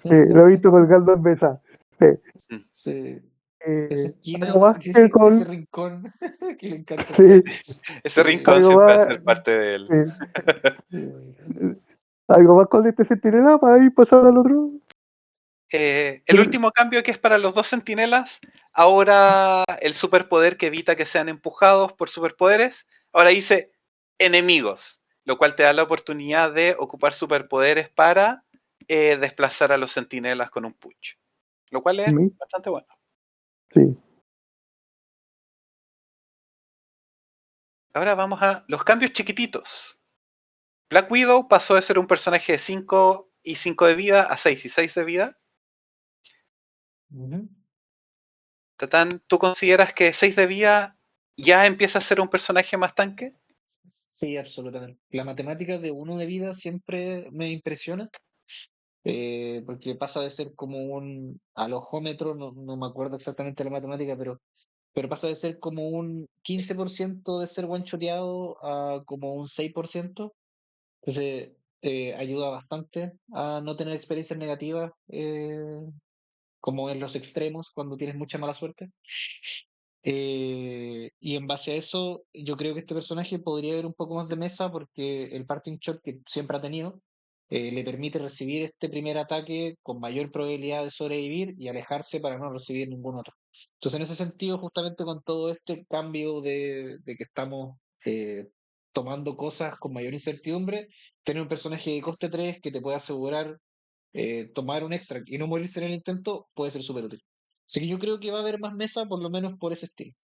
lo he visto colgando en mesa. Sí. Sí. Esa Eh, esquina, algo más que ese con. rincón que le encanta Sí, estar. ese rincón algo siempre va a más. ser parte de él. Algo más con este centinela para ir pasar al otro. El último cambio, que es para los 2 centinelas, ahora el superpoder que evita que sean empujados por superpoderes, ahora dice enemigos, lo cual te da la oportunidad de ocupar superpoderes para desplazar a los centinelas con un punch, lo cual es bastante bueno. Sí. Ahora vamos a los cambios chiquititos. Black Widow pasó de ser un personaje de 5 y 5 de vida a 6 y 6 de vida. Ujú. Tatán, ¿tú consideras que 6 de vida ya empieza a ser un personaje más tanque? Sí, absolutamente. La matemática de uno de vida siempre me impresiona, porque pasa de ser como un alojómetro, no me acuerdo exactamente la matemática, pero pasa de ser como un 15% de ser one-shoteado a como un 6%. Entonces, ayuda bastante a no tener experiencias negativas, como en los extremos, cuando tienes mucha mala suerte. Y en base a eso, yo creo que este personaje podría haber un poco más de mesa porque el parting shot que siempre ha tenido le permite recibir este primer ataque con mayor probabilidad de sobrevivir y alejarse para no recibir ningún otro. Entonces, en ese sentido, justamente con todo este cambio de que estamos tomando cosas con mayor incertidumbre, tener un personaje de coste 3 que te pueda asegurar tomar un extra y no morirse en el intento puede ser súper útil. Así que yo creo que va a haber más mesa, por lo menos por ese estilo.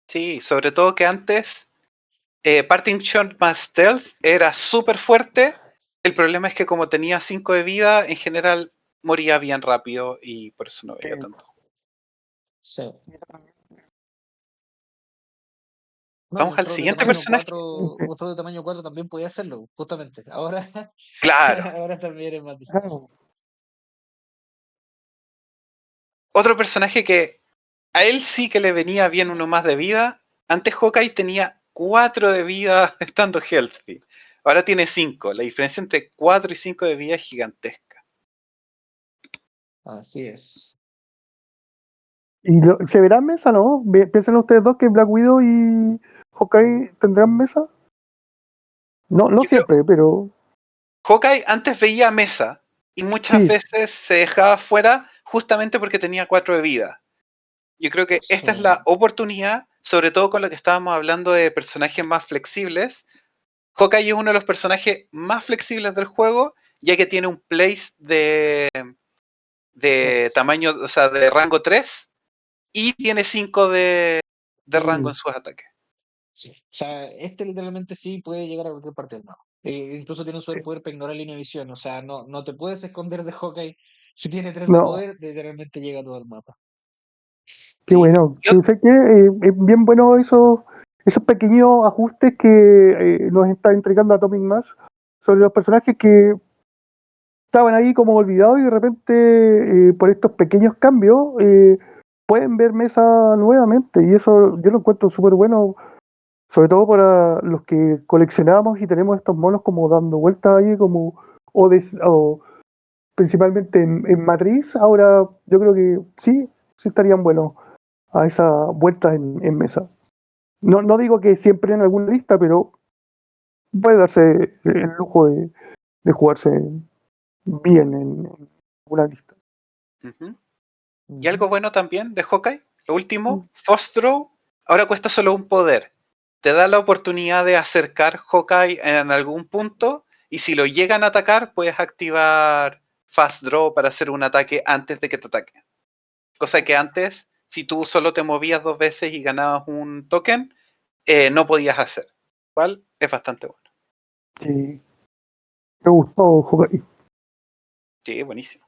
Sí, sobre todo que antes Parting Shot más Stealth era súper fuerte. El problema es que como tenía 5 de vida, en general moría bien rápido y por eso no veía tanto. Sí. No, y Vamos un al troll de siguiente tamaño personaje. 4, un troll de tamaño 4 también podía hacerlo, justamente. Ahora, Claro. ahora también es más difícil. Otro personaje que a él sí que le venía bien uno más de vida. Antes Hawkeye tenía 4 de vida estando healthy. Ahora tiene 5. La diferencia entre 4 y 5 de vida es gigantesca. Así es. ¿Y se verá en mesa, no? ¿Piensan ustedes dos que Black Widow y Hawkeye tendrán mesa? No Yo creo, siempre, pero Hawkeye antes veía mesa y muchas sí. veces se dejaba fuera justamente porque tenía 4 de vida. Yo creo que Sí. esta es la oportunidad, sobre todo con lo que estábamos hablando de personajes más flexibles. Hawkeye es uno de los personajes más flexibles del juego, ya que tiene un place de tamaño, o sea, de rango 3 y tiene 5 de rango en sus ataques. Sí. O sea, este literalmente sí puede llegar a cualquier parte del mapa. Incluso tiene un superpoder para ignorar línea de visión. O sea, no te puedes esconder de Hawkeye. Si tiene 3 de No, poder, literalmente llega a todo el mapa. qué Sí. bueno. Y Sí, sé que es bien bueno esos pequeños ajustes que nos está entregando Atomic Mass sobre los personajes que estaban ahí como olvidados y de repente por estos pequeños cambios pueden ver mesa nuevamente y eso yo lo encuentro súper bueno, sobre todo para los que coleccionamos y tenemos estos monos como dando vueltas ahí como o principalmente en matriz. Ahora yo creo que sí estarían buenos a esa vuelta en mesa. No digo que siempre en alguna lista, pero puede darse el lujo de jugarse bien en una lista. Ujú. Y Ujú. algo bueno también de Hawkeye, lo último, Force Throw, ahora cuesta solo un poder. Te da la oportunidad de acercar Hawkeye en algún punto y si lo llegan a atacar puedes activar Fast Draw para hacer un ataque antes de que te ataquen. Cosa que antes, si tú solo te movías 2 veces y ganabas un token, no podías hacer. ¿Cuál? Es bastante bueno. Sí, me gustó jugar. Sí, buenísimo.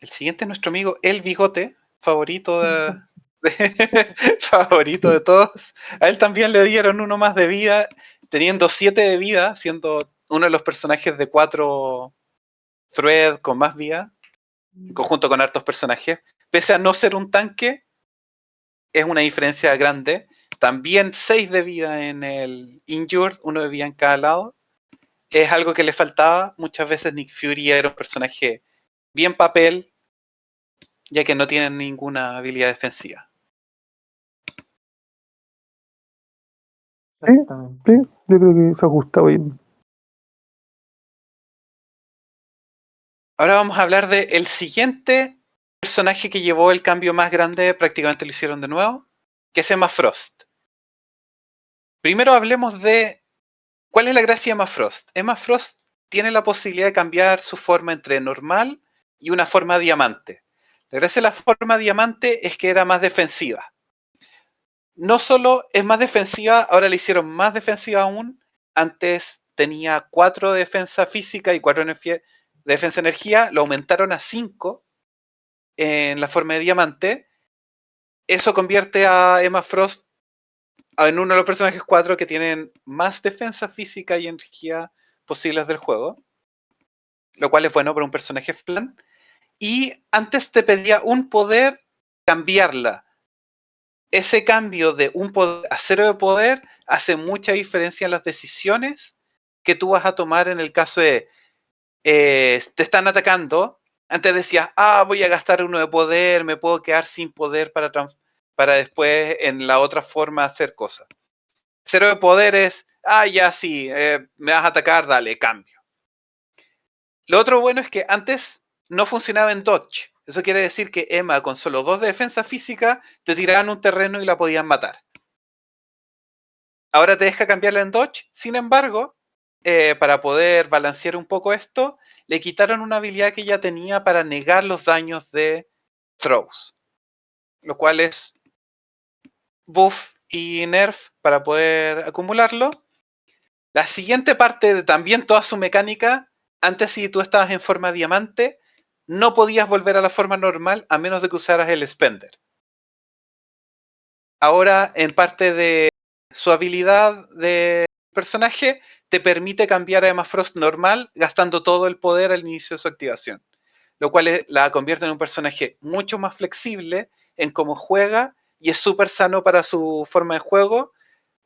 El siguiente es nuestro amigo El Bigote, favorito favorito de todos. A él también le dieron uno más de vida, teniendo 7 de vida, siendo uno de los personajes de 4 thread con más vida, en conjunto con hartos personajes. Pese a no ser un tanque, es una diferencia grande. También 6 de vida en el Injured, 1 de vida en cada lado. Es algo que le faltaba. Muchas veces Nick Fury era un personaje bien papel, ya que no tiene ninguna habilidad defensiva. Sí, Exactamente. sí, yo creo que se ajusta bien. Ahora vamos a hablar del siguiente personaje que llevó el cambio más grande, prácticamente lo hicieron de nuevo, que es Emma Frost. Primero hablemos de cuál es la gracia de Emma Frost. Emma Frost tiene la posibilidad de cambiar su forma entre normal y una forma diamante. La gracia de la forma diamante es que era más defensiva. No solo es más defensiva, ahora le hicieron más defensiva aún. Antes tenía 4 de defensa física y 4 de defensa energía, lo aumentaron a 5 en la forma de diamante. Eso convierte a Emma Frost en uno de los personajes 4 que tienen más defensa física y energía posibles del juego, lo cual es bueno para un personaje flan. Y antes te pedía un poder cambiarla. Ese cambio de un poder a 0 de poder hace mucha diferencia en las decisiones que tú vas a tomar en el caso de te están atacando. Antes decías, voy a gastar 1 de poder, me puedo quedar sin poder para después en la otra forma hacer cosas. 0 de poder es, ya sí, me vas a atacar, dale, cambio. Lo otro bueno es que antes no funcionaba en dodge. Eso quiere decir que Emma con solo 2 de defensa física te tiraban un terreno y la podían matar. Ahora te deja cambiarla en dodge, sin embargo, para poder balancear un poco esto, le quitaron una habilidad que ya tenía para negar los daños de throws, lo cual es buff y nerf para poder acumularlo. La siguiente parte de también toda su mecánica, antes si tú estabas en forma diamante, no podías volver a la forma normal a menos de que usaras el spender. Ahora, en parte de su habilidad de personaje, te permite cambiar a Emma Frost normal gastando todo el poder al inicio de su activación, lo cual la convierte en un personaje mucho más flexible en cómo juega y es súper sano para su forma de juego.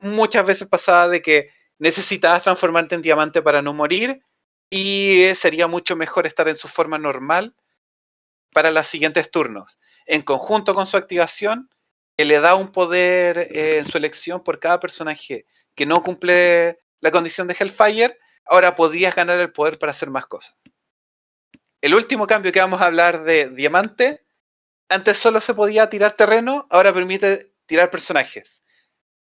Muchas veces pasaba de que necesitabas transformarte en diamante para no morir y sería mucho mejor estar en su forma normal para los siguientes turnos. En conjunto con su activación, que le da un poder en su elección por cada personaje que no cumple la condición de Hellfire, ahora podrías ganar el poder para hacer más cosas. El último cambio que vamos a hablar de Diamante, antes solo se podía tirar terreno, ahora permite tirar personajes.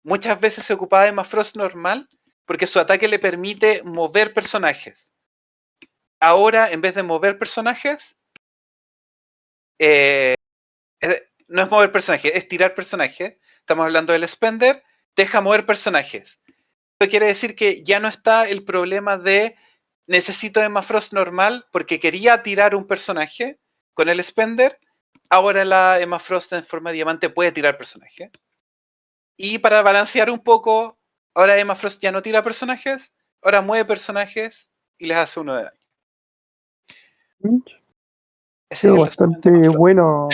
Muchas veces se ocupaba de Emma Frost normal porque su ataque le permite mover personajes. Ahora, en vez de mover personajes, no es mover personajes, es tirar personajes. Estamos hablando del Spender, deja mover personajes. Esto quiere decir que ya no está el problema de necesito Emma Frost normal porque quería tirar un personaje con el Spender. Ahora la Emma Frost en forma de diamante puede tirar personajes. Y para balancear un poco, ahora Emma Frost ya no tira personajes, ahora mueve personajes y les hace 1 de daño. Ese es Quedó el resumen de bastante Emma Frost. bueno.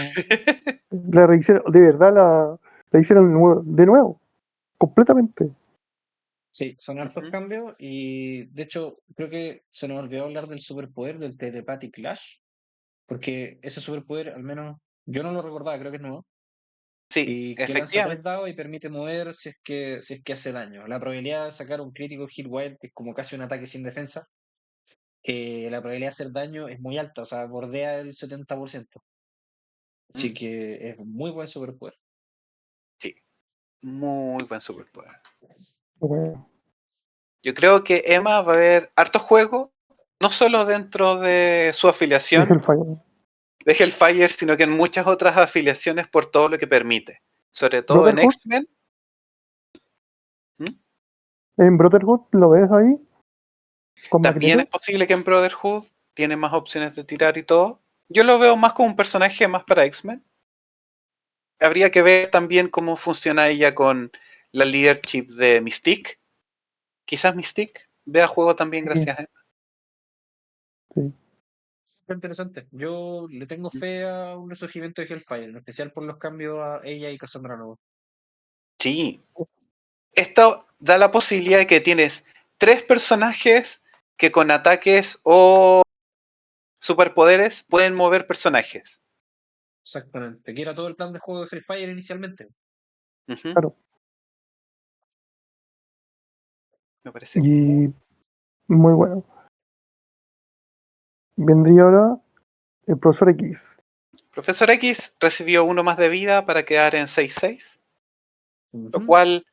La rehicieron, de verdad la hicieron de nuevo, completamente. Sí, son hartos Ujú. cambios y de hecho creo que se nos olvidó hablar del superpoder del Telepathy Clash, porque ese superpoder al menos yo no lo recordaba, creo que es nuevo, Sí, y que lanza 3 efectivamente. dados y permite mover si es que hace daño. La probabilidad de sacar un crítico hit wild, que es como casi un ataque sin defensa, la probabilidad de hacer daño es muy alta, o sea, bordea el 70%. Así Mm, que es muy buen superpoder. sí, muy buen superpoder. Bueno, Yo creo que Emma va a ver harto juego, no solo dentro de su es afiliación el fallo. de Hellfire, sino que en muchas otras afiliaciones por todo lo que permite. Sobre todo en Brotherhood, X-Men. ¿Mm? en Brotherhood, ¿lo ves ahí? Con También es Magneto. posible que en Brotherhood tiene más opciones de tirar y todo. Yo lo veo más como un personaje más para X-Men. habría que ver también cómo funciona ella con la leadership de Mystique. Quizás Mystique vea juego también gracias a él. Está interesante. Yo le tengo fe a un resurgimiento de Hellfire, en especial por los cambios a ella y Cassandra Nova. Sí. Esto da la posibilidad de que tienes 3 personajes que con ataques o superpoderes pueden mover personajes. Exactamente. Que era todo el plan de juego de Hellfire inicialmente. Ujú. Claro. Me parece muy Y muy bueno. Vendría ahora el profesor X. Profesor X recibió 1 más de vida para quedar en 6-6, lo Ujú. cual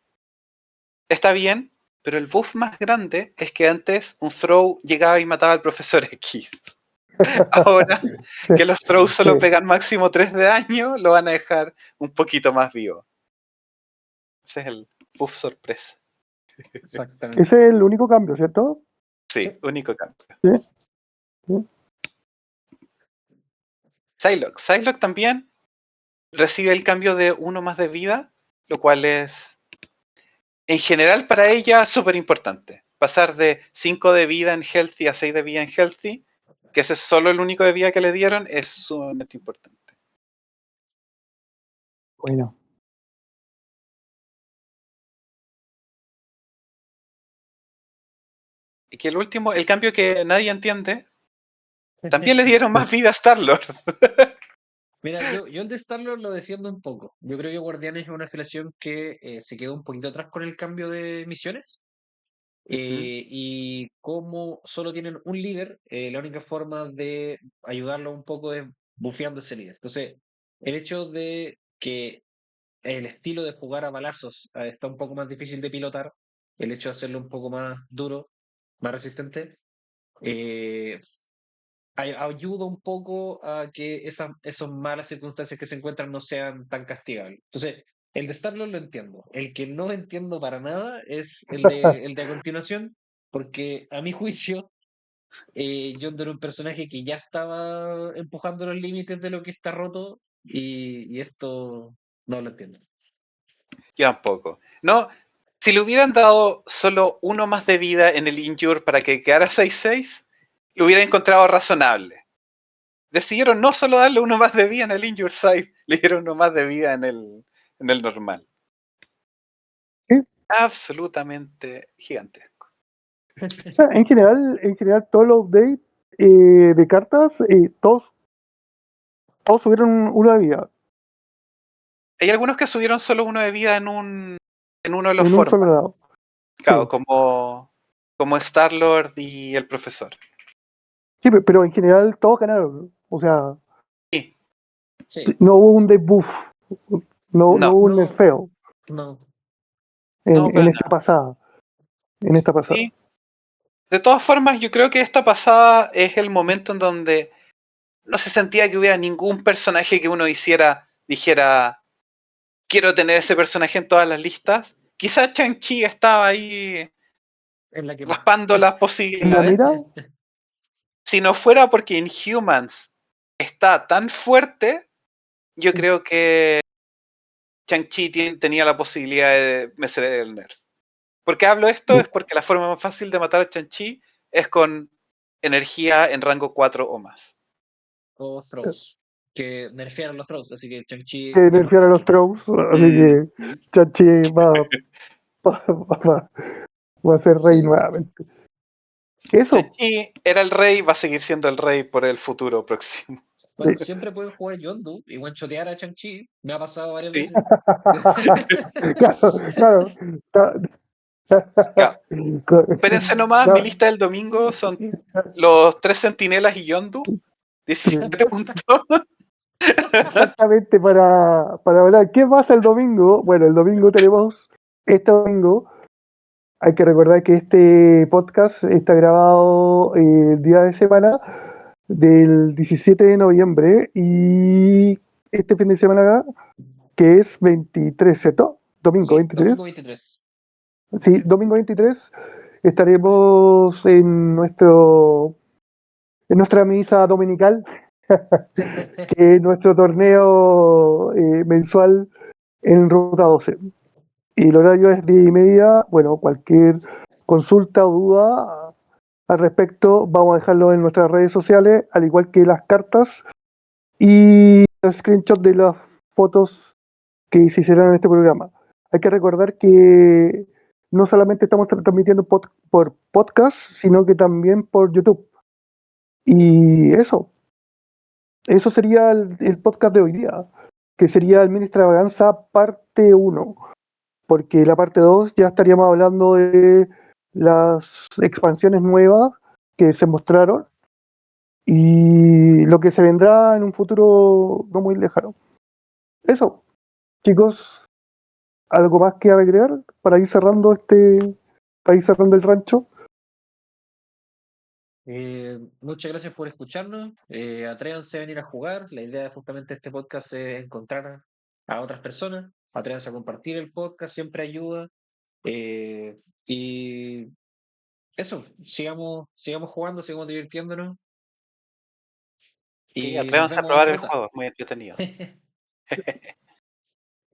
está bien, pero el buff más grande es que antes un throw llegaba y mataba al Profesor X. Ahora que los throws solo Sí. pegan máximo 3 de daño, lo van a dejar un poquito más vivo. Ese es el buff sorpresa. Exactamente. Ese es el único cambio, ¿cierto? Sí, Sí. único cambio. Sí. Sí. Psylocke también recibe el cambio de 1 más de vida, lo cual es en general para ella súper importante. Pasar de 5 de vida en Healthy a 6 de vida en Healthy, que ese es solo el único de vida que le dieron, es sumamente importante. Bueno. Y que el último, el cambio que nadie entiende, también le dieron más vida a Star-Lord. Mira, yo el de Star-Lord lo defiendo un poco. Yo creo que Guardianes es una afiliación que se quedó un poquito atrás con el cambio de misiones. Y como solo tienen un líder, la única forma de ayudarlo un poco es bufeando ese líder. Entonces, el hecho de que el estilo de jugar a balazos está un poco más difícil de pilotar, el hecho de hacerlo un poco más duro, más resistente, eh, ayuda un poco a que esas malas circunstancias que se encuentran no sean tan castigables. Entonces, el de Star-Lord lo entiendo. El que no entiendo para nada es el de a continuación, porque a mi juicio, John Doe era un personaje que ya estaba empujando los límites de lo que está roto y esto no lo entiendo. Ya un poco. No, si le hubieran dado solo 1 más de vida en el Injure para que quedara 6-6, lo hubiera encontrado razonable. Decidieron no solo darle 1 más de vida en el Injure Side, le dieron 1 más de vida en el normal. Sí. Absolutamente gigantesco. O sea, en general, todos los updates de cartas, todos subieron una vida Hay algunos que subieron solo 1 de vida en uno de los en un solo formas. lado. Claro, Sí. como Star-Lord y el profesor. Sí, pero en general todos ganaron. O sea, Sí, Sí, no hubo un debuff, no no, hubo un no, nerfeo no. no, en para esta nada. pasada. En esta pasada. Sí. De todas formas, yo creo que esta pasada es el momento en donde no se sentía que hubiera ningún personaje que uno dijera, quiero tener ese personaje en todas las listas. Quizás Shang-Chi estaba ahí Es la que más. raspando las En la posibilidades. mira, Si no fuera porque Inhumans está tan fuerte, yo creo que Shang-Chi tenía la posibilidad de merecer el nerf. ¿Por qué hablo esto? Es porque la forma más fácil de matar a Shang-Chi es con energía en rango 4 o más. O Throws. Que nerfearon los Throws, así que Shang-Chi que ya no nerfear a está. los Trolls, así Mm, que Chachi va a ser rey Sí. nuevamente. Eso, Shang-Chi era el rey, va a seguir siendo el rey por el futuro próximo. Bueno, siempre pueden jugar Yondu y one-shotear a Shang-Chi. Me ha pasado varias Sí, veces. claro, claro. claro. Espérense nomás, mi No, lista del domingo son los 3 centinelas y Yondu, 17 puntos. exactamente para hablar. ¿Qué pasa el domingo? Bueno, el domingo tenemos, este domingo, hay que recordar que este podcast está grabado el día de semana del 17 de noviembre y este fin de semana que es 23, ¿cierto? Domingo Sí, 23. domingo 23. Sí, domingo 23 estaremos en nuestra misa dominical que es nuestro torneo mensual en Ruta 12. Y el horario es 10:30. Bueno, cualquier consulta o duda al respecto, vamos a dejarlo en nuestras redes sociales, al igual que las cartas y los screenshots de las fotos que se hicieron en este programa. Hay que recordar que no solamente estamos transmitiendo por podcast, sino que también por YouTube. Y eso sería el podcast de hoy día, que sería el Mini Extravaganza parte 1, porque la parte 2 ya estaríamos hablando de las expansiones nuevas que se mostraron y lo que se vendrá en un futuro no muy lejano. Eso, chicos, ¿algo más que agregar para ir cerrando para ir cerrando el rancho? Muchas gracias por escucharnos. Atrévanse a venir a jugar. La idea de justamente este podcast es encontrar a otras personas. Atrévanse a compartir el podcast, siempre ayuda. Y eso, sigamos jugando, sigamos divirtiéndonos. Sí, Y nos atrévanse a vemos en probar el ruta. juego, es muy entretenido.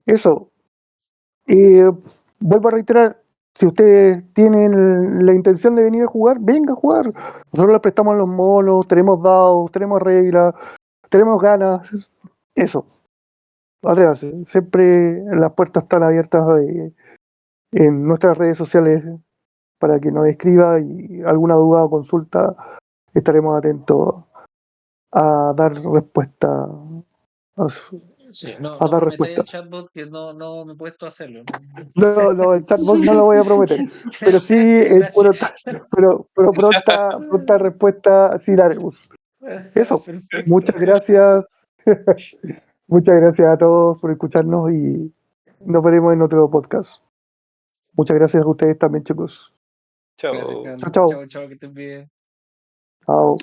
Eso. Vuelvo a reiterar, si ustedes tienen la intención de venir a jugar, venga a jugar. Nosotros les prestamos los monos, tenemos dados, tenemos reglas, tenemos ganas. Eso. Atrévanse. Siempre las puertas están abiertas en nuestras redes sociales para que nos escriba y alguna duda o consulta estaremos atentos a dar respuesta. Sí, A no dar prometáis respuesta. el chatbot que no me he puesto a hacerlo. No, el chatbot no lo voy a prometer, pero sí Gracias. pero pronta respuesta sí daremos. Eso, Perfecto. muchas gracias, muchas gracias a todos por escucharnos y nos veremos en otro podcast. Muchas gracias a ustedes también, chicos. Gracias, Chao. Jan. Chao, chao. Chao, chao, que estés bien. Chao.